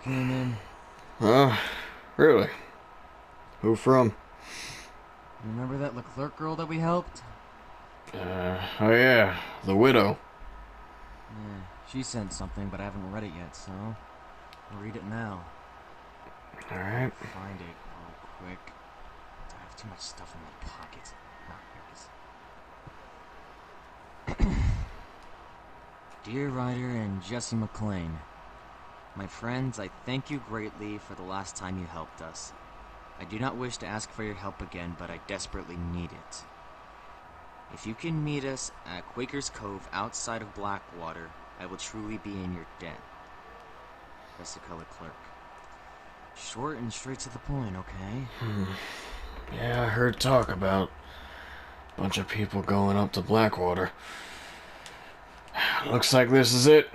came in. Really? Who from? Remember that Leclerc girl that we helped? Oh yeah, the widow. Yeah, she sent something, but I haven't read it yet, so I'll read it now. Alright. Find it real quick. I have too much stuff in my pocket. Ah, here it is. Dear Ryder and Jesse McLean, my friends, I thank you greatly for the last time you helped us. I do not wish to ask for your help again, but I desperately need it. If you can meet us at Quaker's Cove outside of Blackwater, I will truly be in your debt. Jessica Leclerc. Short and straight to the point, okay? Yeah, I heard talk about a bunch of people going up to Blackwater. Looks like this is it.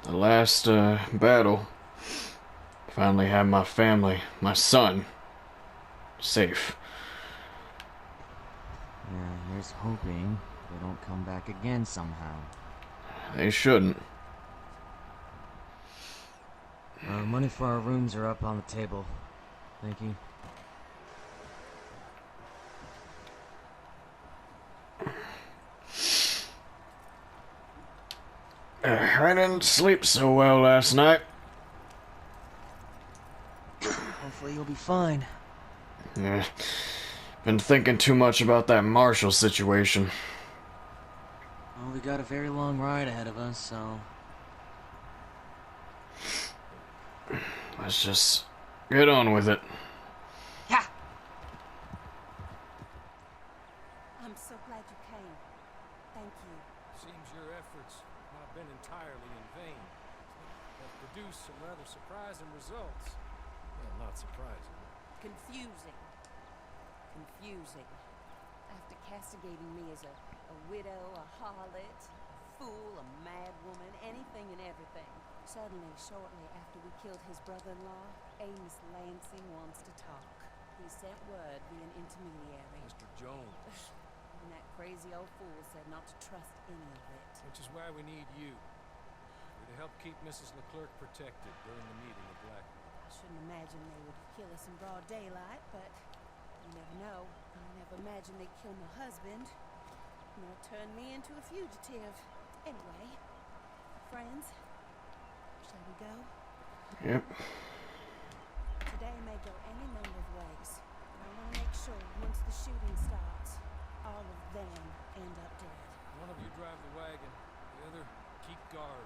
The last battle. Finally had my family, my son, safe. Yeah, here's hoping they don't come back again somehow. They shouldn't. Money for our rooms are up on the table. Thank you. I didn't sleep so well last night. Hopefully you'll be fine. Yeah, been thinking too much about that Marshall situation. Well, we got a very long ride ahead of us, so... Let's just get on with it. Yeah! I'm so glad you came. Thank you. Seems your efforts have not been entirely in vain. Have produced some rather surprising results. Well, not surprising. Confusing. After castigating me as a widow, a harlot, a fool, a mad woman, anything and everything. Suddenly, shortly after we killed his brother-in-law, Amos Lansing wants to talk. He sent word via an intermediary. Mr. Jones. And that crazy old fool said not to trust any of it. Which is why we need you. You're to help keep Mrs. Leclerc protected during the meeting at Blackwood. I shouldn't imagine they would kill us in broad daylight, but you never know. I never imagined they'd kill my husband, nor turn me into a fugitive. Anyway, friends, shall we go? Yep. Today may go any number of ways, but I want to make sure once the shooting starts, all of them end up dead. One of you drive the wagon, the other keep guard.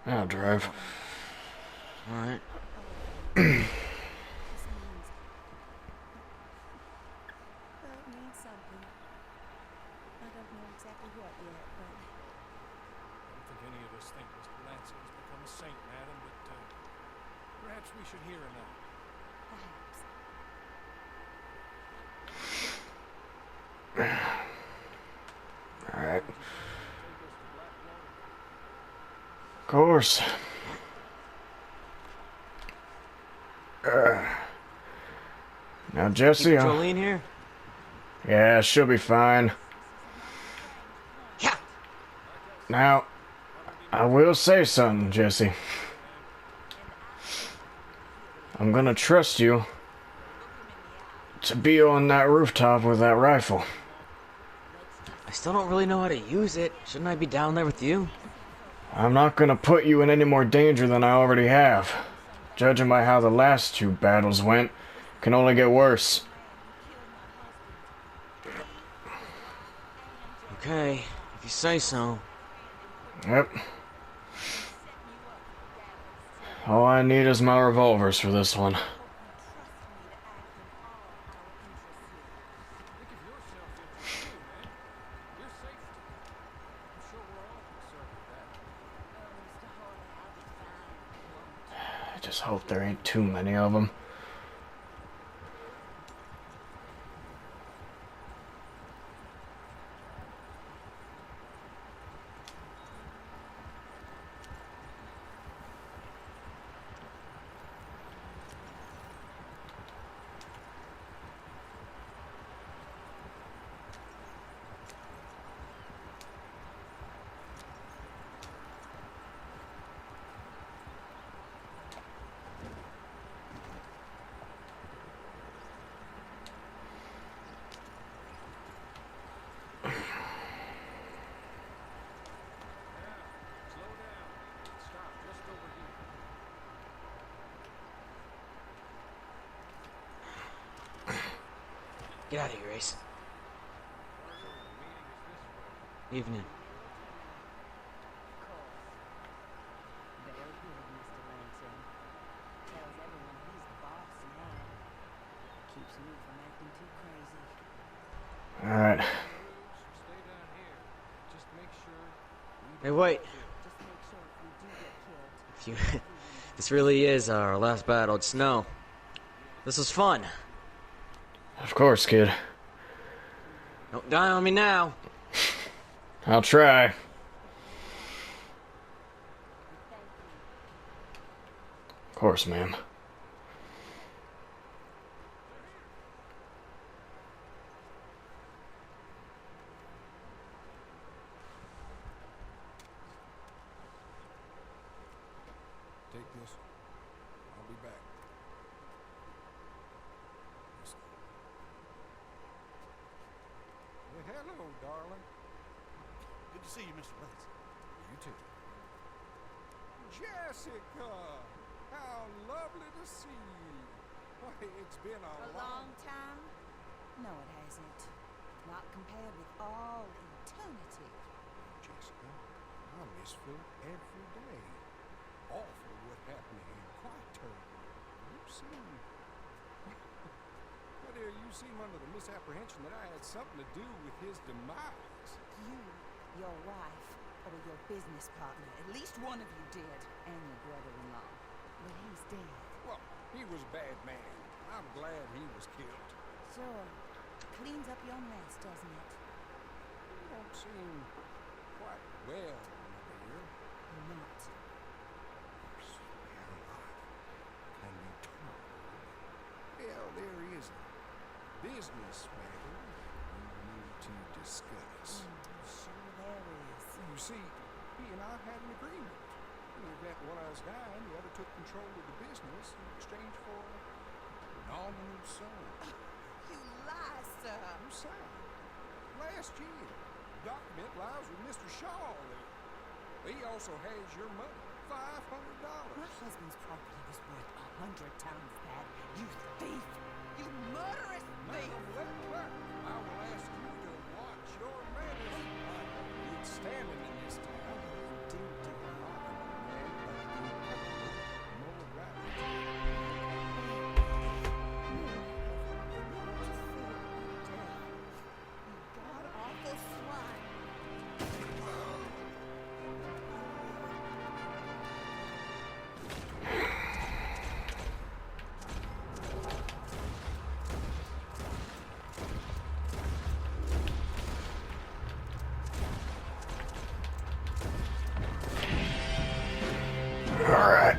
I'll drive. Alright. This means... well, it means something. I don't know exactly what yet, but... I don't think any of us think Mr. Lansing has become a saint, madam, but perhaps we should hear enough. perhaps. Alright. Of course. Now, Jesse, Jolene here? yeah, she'll be fine. Yeah! Now, I will say something, Jesse. I'm gonna trust you to be on that rooftop with that rifle. I still don't really know how to use it. Shouldn't I be down there with you? I'm not gonna put you in any more danger than I already have. Judging by how the last two battles went, can only get worse. Okay, if you say so. Yep. All I need is my revolvers for this one. Think of your self-interest too, man. Your safety. I'm sure we're all concerned with that. I just hope there ain't too many of them. Get out of here, Ace. Evening. Very good, Mr. Lansing. Tells everyone he's the boss now. Keeps me from acting too crazy. Alright. Stay down here. Just make sure. Hey, wait. Just make sure if we do get killed, If you... This really is our last battle. It's snow. This was fun. Of course, kid. Don't die on me now. I'll try. Of course, ma'am. Take this. I'll be back. Well, hello, darling. Good to see you, Mr. Lansing. You too. Jessica! How lovely to see you. Why, it's been a a long time? No, it hasn't. Not compared with all eternity. Jessica, I miss Phil every day. Awful what happened to him. Quite terrible. You seem... Well, dear, you seem under the misapprehension that I had something to do with his demise. You, your wife, or your business partner, at least one of you did, and your brother-in-law. But he's dead. Well, he was a bad man. I'm glad he was killed. Sure. Cleans up your mess, doesn't it? You don't seem quite well, my dear. Not. Your life can be told. Well, there is a business matter we need to discuss. Sure there is. You see, he and I had an agreement. In the event one of us died, the other took control of the business in exchange for a nominal sum. You lie, sir. You signed last year. The document lies with Mr. Shaw there. He also has your money, $500. My husband's property was worth 100 times that. You thief! You murderous thief! Well, I will ask you to watch your manners. It's standing in this town. Do a lot. More right. God awful swine. Alright.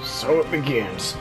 So it begins.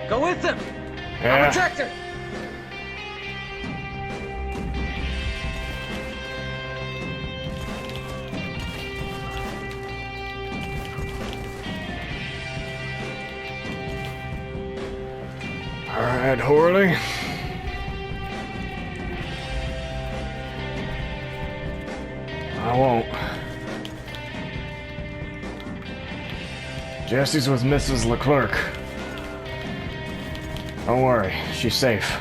Go with him! I'll Yeah. protect him! Alright, Horley. I won't. Jesse's with Mrs. Leclerc. Don't worry, she's safe.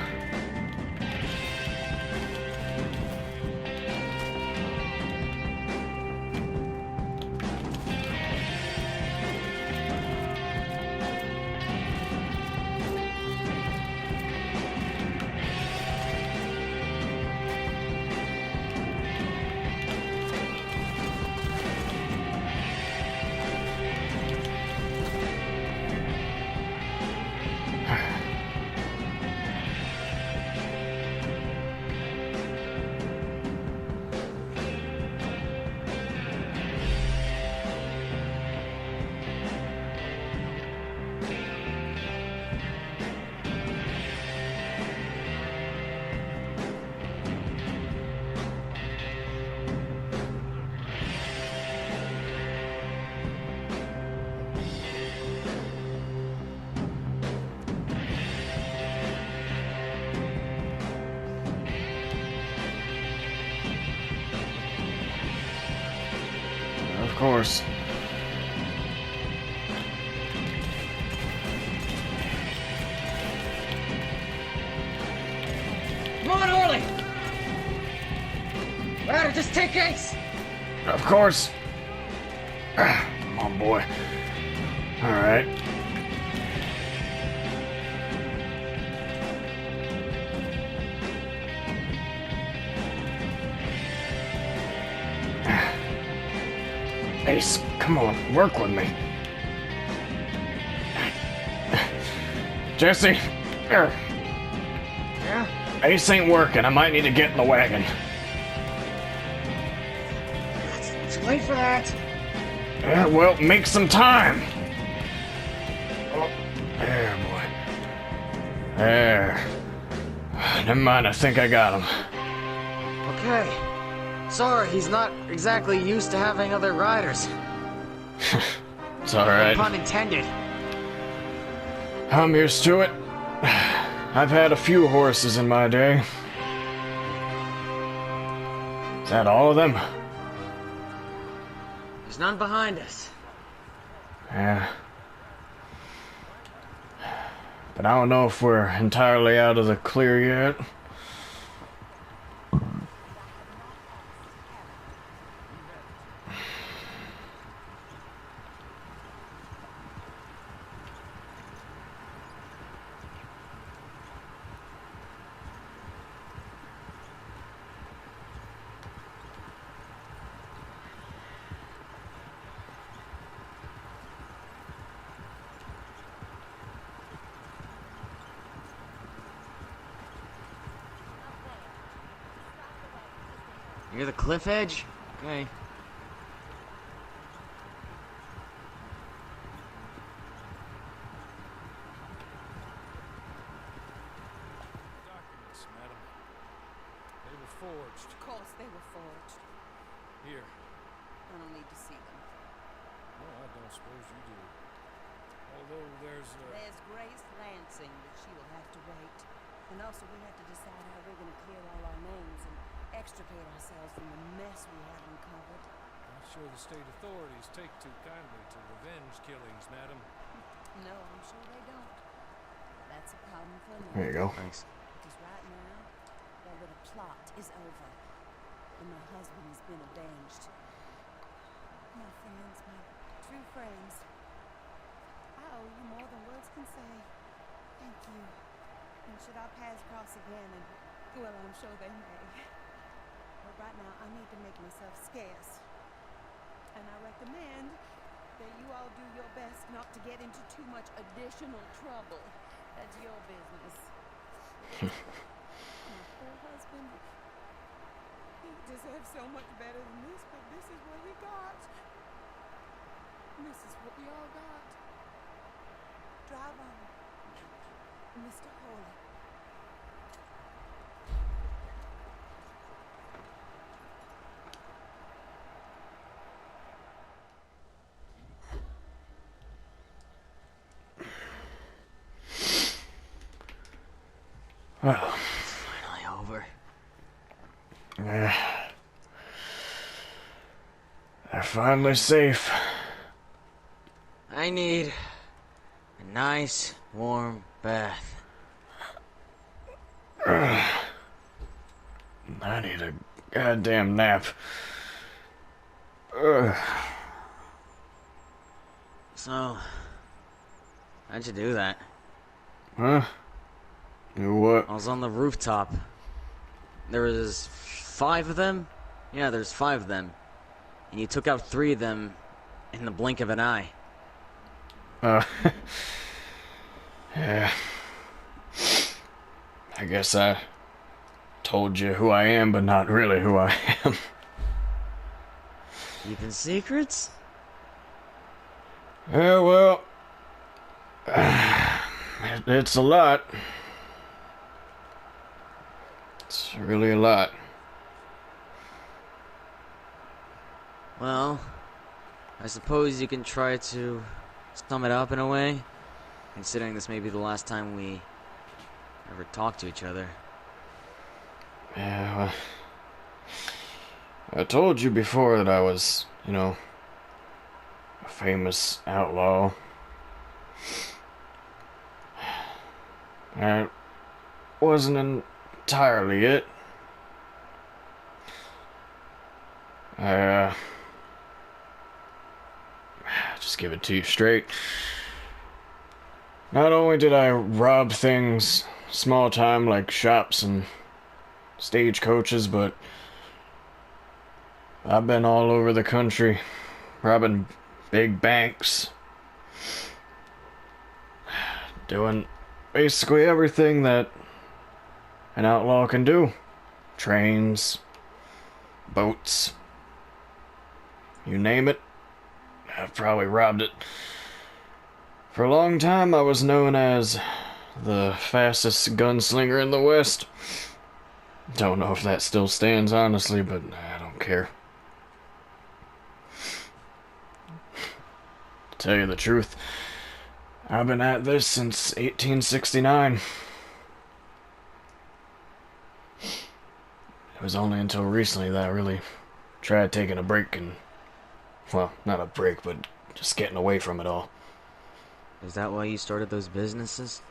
course. Come on, Orly! Ryder, just take Ace! Of course. Come on, boy. Alright. Ace, come on, work with me. Jesse. Yeah? Ace ain't working. I might need to get in the wagon. It's too late for that. Yeah, well, make some time. Oh, there, boy. There. Never mind, I think I got him. Okay. Sorry, he's not exactly used to having other riders. It's alright. Pun intended. I'm used to it. I've had a few horses in my day. Is that all of them? There's none behind us. Yeah. But I don't know if we're entirely out of the clear yet. Near the cliff edge? Okay. Documents, madam. They were forged. Of course they were forged. Here. I don't need to see them. No, I don't suppose you do. Although there's a... There's Grace Lansing, but she will have to wait. And also we have to decide how we're going to clear all our names and extricate ourselves from the mess we have uncovered. Not sure the state authorities take too kindly to revenge killings, madam. No, I'm sure they don't. That's a problem for now. There you go. Thanks. Because right now, that little plot is over. And my husband has been avenged. My friends, my true friends. I owe you more than words can say. Thank you. And should our paths cross again, and well, I'm sure they may. But right now, I need to make myself scarce. And I recommend that you all do your best not to get into too much additional trouble. That's your business. My poor husband, he deserves so much better than this, but this is what he got. This is what we all got. Drive on, Mr. Hawley. Well, Finally over. yeah. They're finally safe. I need a nice, warm bath. I need a goddamn nap. So, how'd you do that? Huh? You what? I was on the rooftop. There was 5 of them? Yeah, there's 5 of them. And you took out 3 of them in the blink of an eye. Yeah. I guess I told you who I am, but not really who I am. Keeping secrets? Yeah, well, it's a lot. It's really a lot. Well, I suppose you can try to sum it up in a way, considering this may be the last time we ever talk to each other. Yeah, well, I told you before that I was, a famous outlaw. That wasn't entirely it. I, just give it to you straight. Not only did I rob things small time like shops and stagecoaches, but I've been all over the country robbing big banks, doing basically everything that an outlaw can do. Trains, boats, you name it, I've probably robbed it. For a long time, I was known as the fastest gunslinger in the West. Don't know if that still stands, honestly, but I don't care. To tell you the truth, I've been at this since 1869. It was only until recently that I really tried taking a break and, well, not a break, but just getting away from it all. Is that why you started those businesses?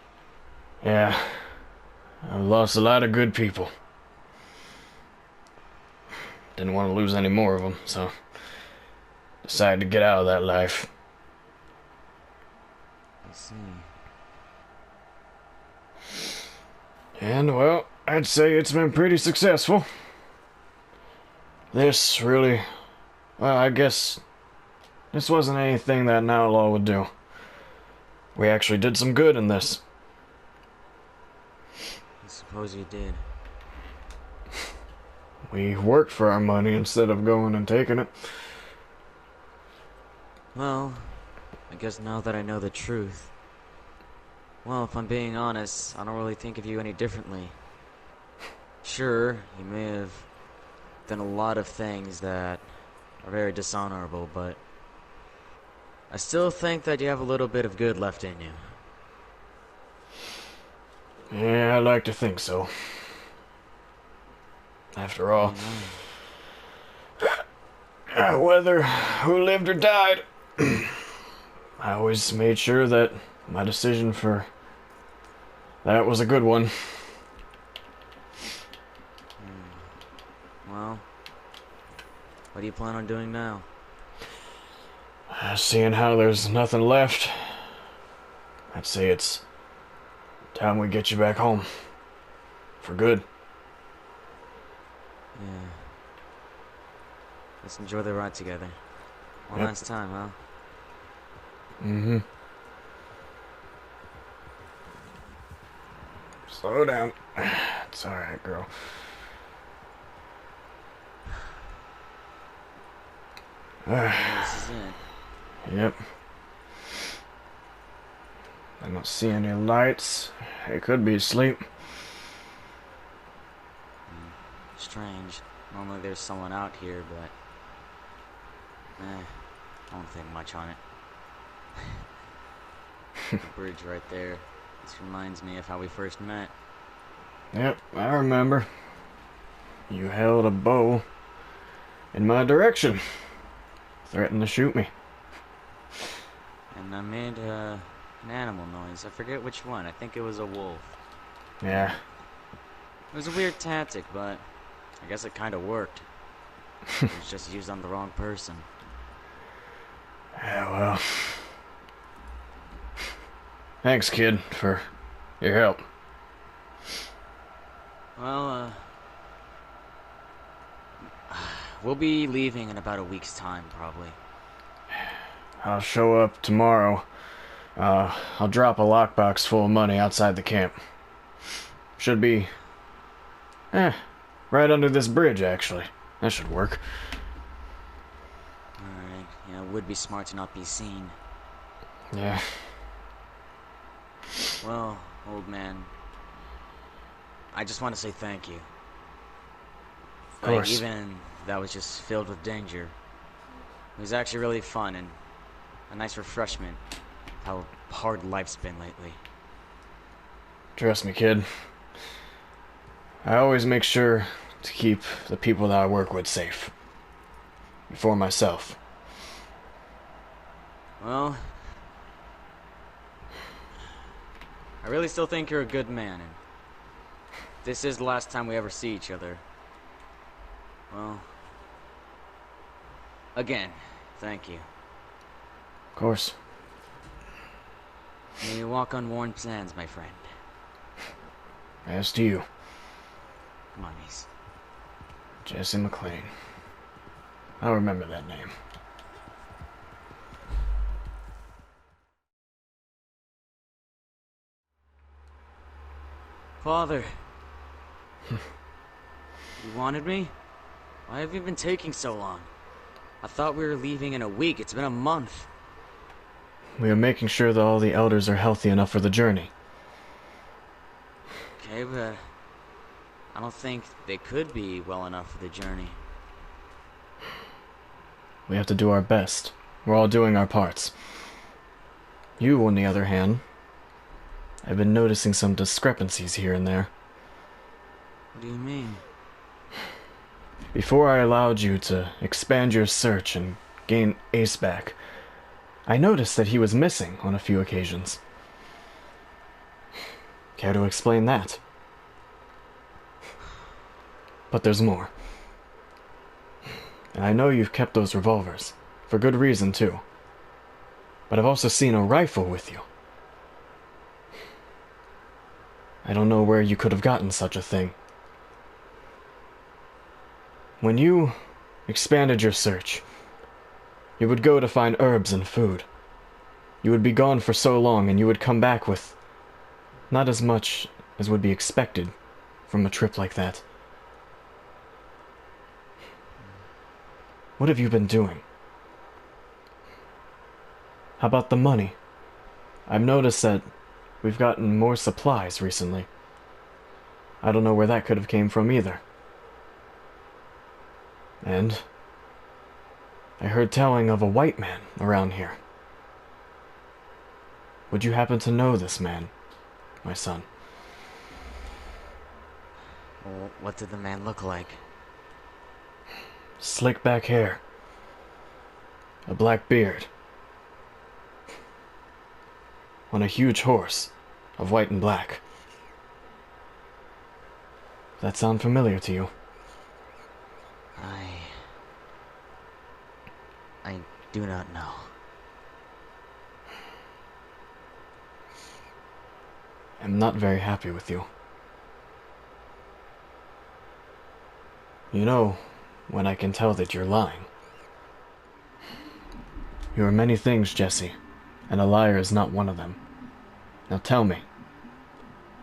Yeah, I've lost a lot of good people. Didn't want to lose any more of them, so decided to get out of that life. I see. And, well, I'd say it's been pretty successful. This really... Well, I guess this wasn't anything that an outlaw would do. We actually did some good in this. I suppose you did. We worked for our money instead of going and taking it. Well, I guess now that I know the truth... Well, if I'm being honest, I don't really think of you any differently. Sure, you may have done a lot of things that are very dishonorable, but I still think that you have a little bit of good left in you. Yeah, I like to think so. After all, whether who lived or died, I always made sure that my decision for that was a good one. Well, what do you plan on doing now? Seeing how there's nothing left, I'd say it's time we get you back home. For good. Yeah. Let's enjoy the ride together. One Yep. last time, huh? Mm-hmm. Slow down. It's alright, girl. This is it. Yep. I don't see any lights. It could be asleep. Strange. Normally there's someone out here, but... I don't think much on it. The bridge right there. This reminds me of how we first met. Yep, I remember. You held a bow in my direction. Threatened to shoot me. And I made an animal noise. I forget which one. I think it was a wolf. Yeah. It was a weird tactic, but I guess it kind of worked. It was just used on the wrong person. Yeah, well. Thanks, kid, for your help. Well, we'll be leaving in about a week's time, probably. I'll show up tomorrow. I'll drop a lockbox full of money outside the camp. Should be... right under this bridge, actually. That should work. Alright, yeah, it would be smart to not be seen. Yeah. Well, old man, I just want to say thank you. Of course. Even that was just filled with danger. It was actually really fun and a nice refreshment. How hard life's been lately. Trust me, kid. I always make sure to keep the people that I work with safe. Before myself. Well, I really still think you're a good man, and this is the last time we ever see each other. Well, again, thank you. Of course. May you walk on worn sands, my friend. As to you, Come on, Ace. Jesse McClane. I'll remember that name. Father. You wanted me? Why have you been taking so long? I thought we were leaving in a week. It's been a month. We are making sure that all the elders are healthy enough for the journey. Okay, but I don't think they could be well enough for the journey. We have to do our best. We're all doing our parts. You, on the other hand, I've been noticing some discrepancies here and there. What do you mean? Before I allowed you to expand your search and gain Ace back, I noticed that he was missing on a few occasions. Care to explain that? But there's more. And I know you've kept those revolvers, for good reason too. But I've also seen a rifle with you. I don't know where you could have gotten such a thing. When you expanded your search, you would go to find herbs and food. You would be gone for so long, and you would come back with not as much as would be expected from a trip like that. What have you been doing? How about the money? I've noticed that we've gotten more supplies recently. I don't know where that could have came from either. And I heard telling of a white man around here. Would you happen to know this man, my son? Well, what did the man look like? Slick back hair. A black beard. On a huge horse of white and black. Does that sound familiar to you? I do not know. I'm not very happy with you. You know when I can tell that you're lying. You are many things, Jesse, and a liar is not one of them. Now tell me,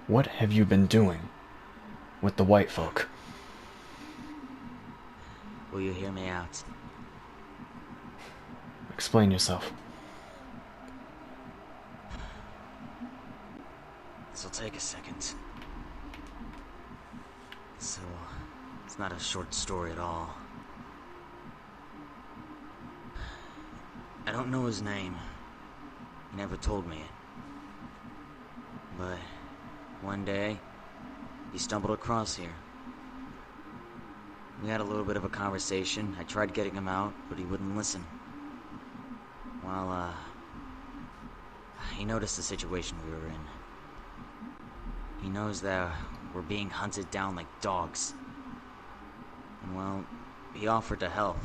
what have you been doing with the white folk? Will you hear me out? Explain yourself. This'll take a second. So, it's not a short story at all. I don't know his name. He never told me it. But one day, he stumbled across here. We had a little bit of a conversation. I tried getting him out, but he wouldn't listen. Well, he noticed the situation we were in. He knows that we're being hunted down like dogs. And well, he offered to help.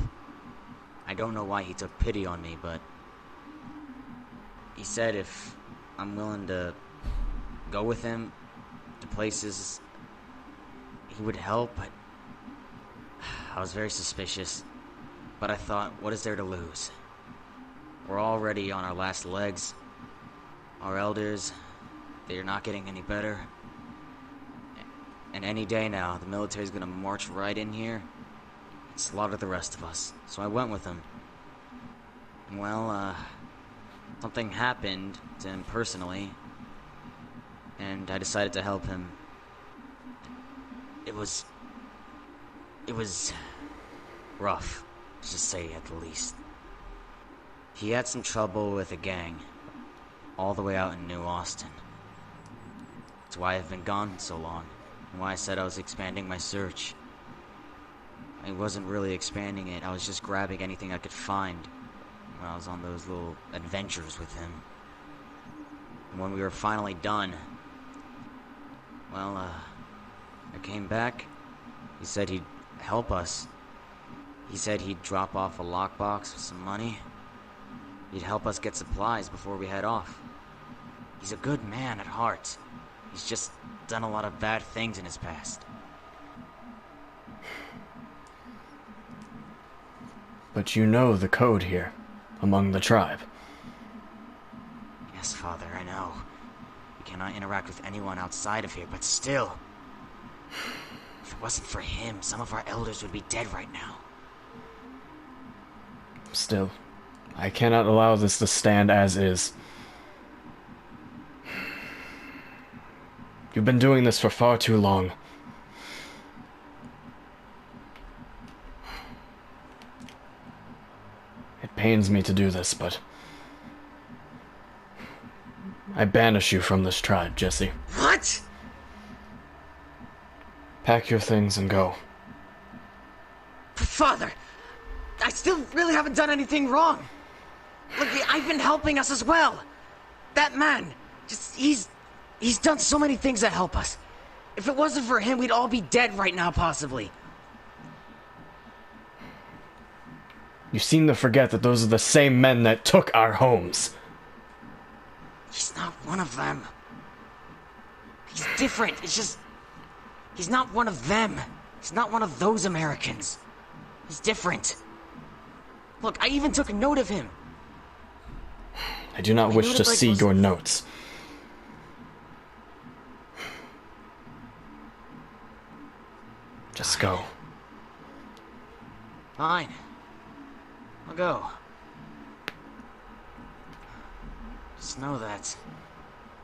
I don't know why he took pity on me, but he said if I'm willing to go with him to places, he would help. But I was very suspicious, but I thought, what is there to lose? We're already on our last legs. Our elders, they're not getting any better. And any day now, the military's gonna march right in here and slaughter the rest of us. So I went with him. And well, something happened to him personally, and I decided to help him. It was rough, to say at the least. He had some trouble with a gang, all the way out in New Austin. That's why I've been gone so long, and why I said I was expanding my search. I wasn't really expanding it, I was just grabbing anything I could find. when I was on those little adventures with him. And when we were finally done, well, I came back. He said he'd help us. He said he'd drop off a lockbox with some money. He'd help us get supplies before we head off. He's a good man at heart. He's just done a lot of bad things in his past. But you know the code here, among the tribe. Yes, Father, I know. We cannot interact with anyone outside of here, but still. If it wasn't for him, some of our elders would be dead right now. Still, I cannot allow this to stand as is. You've been doing this for far too long. It pains me to do this, but I banish you from this tribe, Jesse. What? Pack your things and go. Father, I still really haven't done anything wrong. Look, I've been helping us as well. That man, he's done so many things that help us. If it wasn't for him, we'd all be dead right now, possibly. You seem to forget that those are the same men that took our homes. He's not one of them. He's different. It's just... He's not one of them. He's not one of those Americans. He's different. Look, I even took a note of him. I do not wish to see your notes. Just go. Fine. I'll go. Just know that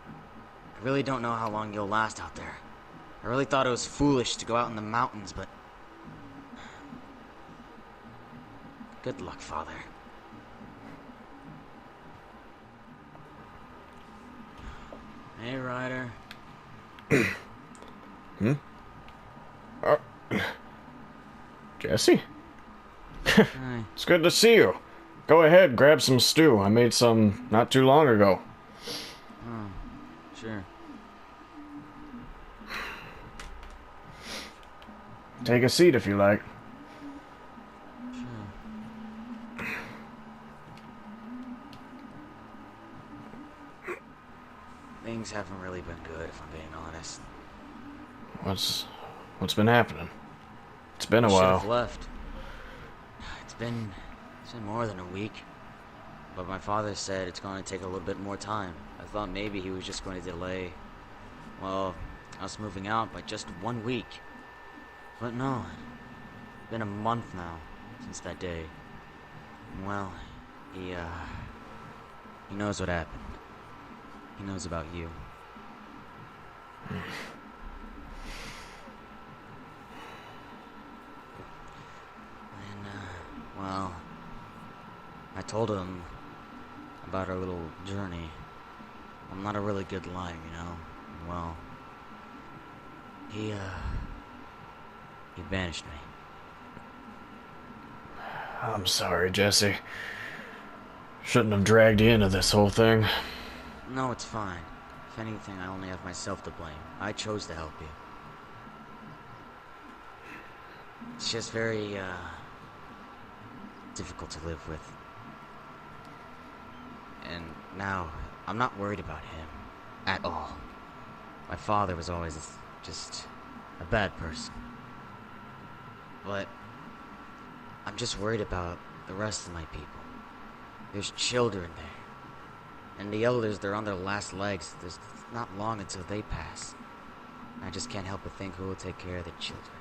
I really don't know how long you'll last out there. I really thought it was foolish to go out in the mountains, but... Good luck, Father. Hey, Ryder. Jesse? Hi. It's good to see you. Go ahead, grab some stew. I made some not too long ago. Oh, sure. Take a seat if you like. Sure. Things haven't really been good, if I'm being honest. What's been happening? It's been a Should while. have left. It's been more than a week. But my father said it's going to take a little bit more time. I thought maybe he was just going to delay, well, us moving out by just 1 week. But no, it's been a month now since that day. Well, he knows what happened. He knows about you. And, well, I told him about our little journey. I'm not a really good liar, you know? Well, he banished me. I'm sorry, Jesse. Shouldn't have dragged you into this whole thing. No, it's fine. If anything, I only have myself to blame. I chose to help you. It's just very, difficult to live with. And now, I'm not worried about him. At all. My father was always just a bad person. But I'm just worried about the rest of my people. There's children there. And the elders, they're on their last legs. There's not long until they pass. I just can't help but think who will take care of the children.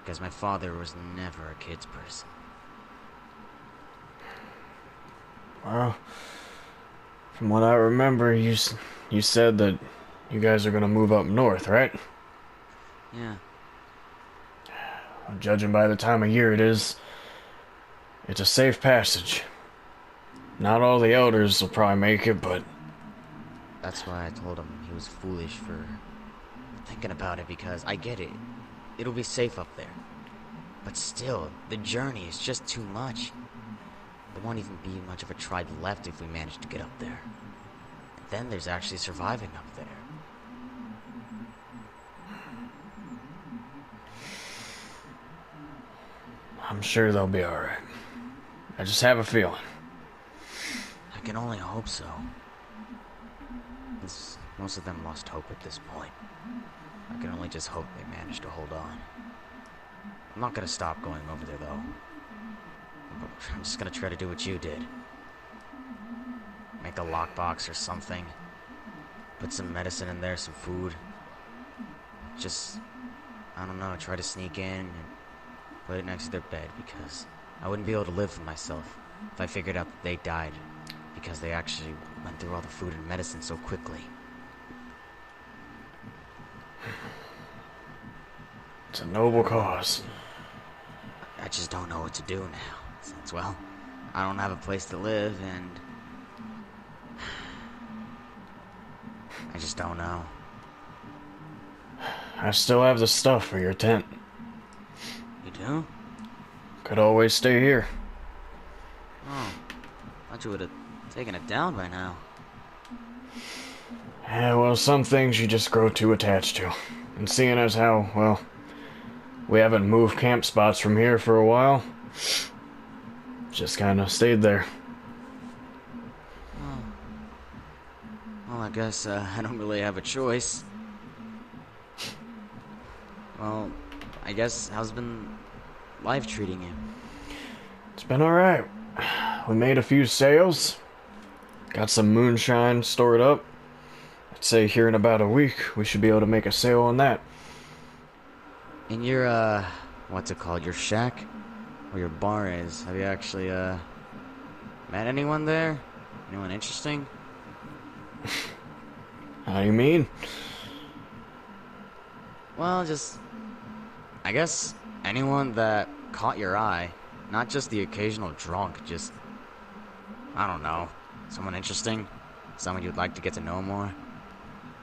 Because my father was never a kid's person. Well, from what I remember, you said that you guys are gonna move up north, right? Yeah. Judging by the time of year it is, it's a safe passage. Not all the elders will probably make it, but... That's why I told him he was foolish for thinking about it, because I get it. It'll be safe up there. But still, the journey is just too much. there won't even be much of a tribe left if we manage to get up there. And then there's actually surviving up there. I'm sure they'll be alright. I just have a feeling. I can only hope so. Most of them lost hope at this point. I can only just hope they manage to hold on. I'm not gonna stop going over there, though. I'm just gonna try to do what you did. Make a lockbox or something. Put some medicine in there, some food. Just, I don't know, try to sneak in and put it next to their bed, because I wouldn't be able to live with myself if I figured out that they died because they actually went through all the food and medicine so quickly. It's a noble cause. I just don't know what to do now, since, well, I don't have a place to live, and I just don't know. I still have the stuff for your tent. You do? Could always stay here. Oh, thought you would have taken it down by now. Yeah, well, some things you just grow too attached to. And seeing as how, well, we haven't moved camp spots from here for a while, just kinda stayed there. Well, I guess I don't really have a choice. Well, I guess how's been life treating you? It's been alright. We made a few sales. Got some moonshine stored up. I'd say here in about a week, we should be able to make a sale on that. In your, what's it called, your shack? Where your bar is, have you actually, met anyone there? Anyone interesting? How do you mean? Well, just, I guess, anyone that caught your eye. Not just the occasional drunk, just, I don't know, someone interesting? Someone you'd like to get to know more?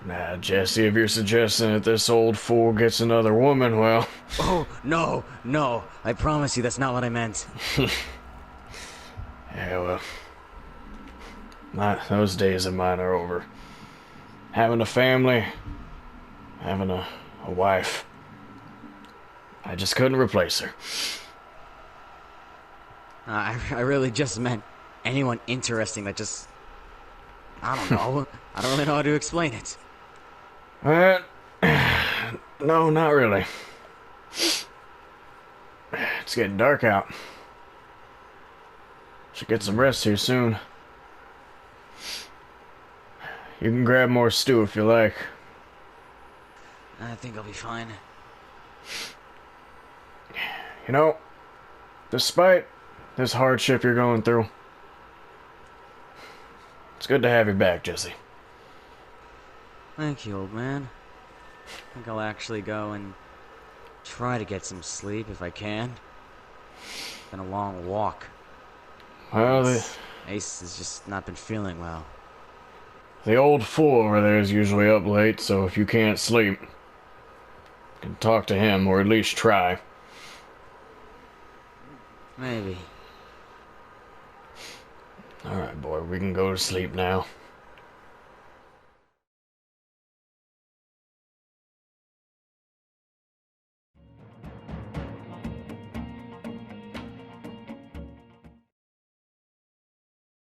Nah, Jesse, if you're suggesting that this old fool gets another woman, well... Oh, no, I promise you that's not what I meant. Yeah, well... those days of mine are over. Having a family, having a wife, I just couldn't replace her. I really just meant anyone interesting that just... I don't know. I don't really know how to explain it. No, not really. It's getting dark out. Should get some rest here soon. You can grab more stew if you like. I think I'll be fine. You know, despite this hardship you're going through, it's good to have you back, Jesse. Thank you, old man. I think I'll actually go and try to get some sleep if I can. It's been a long walk. Well, Ace has just not been feeling well. the old fool over there is usually up late, so if you can't sleep, you can talk to him, or at least try. Maybe. Alright, boy, we can go to sleep now.